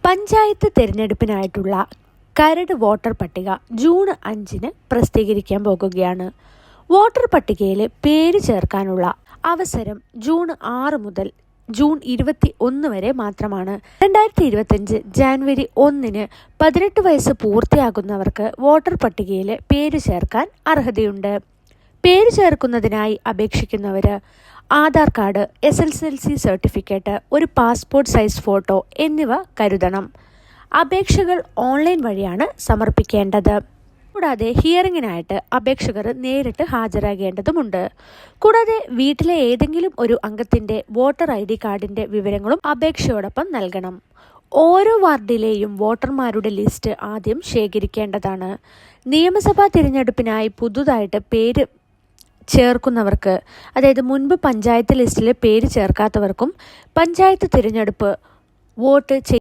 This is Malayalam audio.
പഞ്ചായത്ത് തിരഞ്ഞെടുപ്പിനായിട്ടുള്ള കരട് വോട്ടർ പട്ടിക ജൂൺ 5 പ്രസിദ്ധീകരിക്കാൻ പോകുകയാണ്. വോട്ടർ പട്ടികയിൽ പേര് ചേർക്കാനുള്ള അവസരം ജൂൺ 6 മുതൽ ജൂൺ 21 വരെ മാത്രമാണ്. 2025 ജാനുവരി 1 18 വയസ്സ് പൂർത്തിയാകുന്നവർക്ക് വോട്ടർ പട്ടികയിൽ പേര് ചേർക്കാൻ അർഹതയുണ്ട്. പേര് ചേർക്കുന്നതിനായി അപേക്ഷിക്കുന്നവർ ആധാർ കാർഡ്, SSLC സർട്ടിഫിക്കറ്റ്, ഒരു പാസ്പോർട്ട് സൈസ് ഫോട്ടോ എന്നിവ കരുതണം. അപേക്ഷകൾ ഓൺലൈൻ വഴിയാണ് സമർപ്പിക്കേണ്ടത്. കൂടാതെ ഹിയറിങ്ങിനായിട്ട് അപേക്ഷകർ നേരിട്ട് ഹാജരാകേണ്ടതുണ്ട്. കൂടാതെ വീട്ടിലെ ഏതെങ്കിലും ഒരു അംഗത്തിൻ്റെ വോട്ടർ ID കാർഡിൻ്റെ വിവരങ്ങളും അപേക്ഷയോടൊപ്പം നൽകണം. ഓരോ വാർഡിലെയും വോട്ടർമാരുടെ ലിസ്റ്റ് ആദ്യം ശേഖരിക്കേണ്ടതാണ്. നിയമസഭാ തിരഞ്ഞെടുപ്പിനായി പുതുതായിട്ട് പേര് ചേർക്കുന്നവർക്ക്, അതായത് മുൻപ് പഞ്ചായത്ത് ലിസ്റ്റിൽ പേര് ചേർക്കാത്തവർക്കും പഞ്ചായത്ത് തിരഞ്ഞെടുപ്പ് വോട്ട്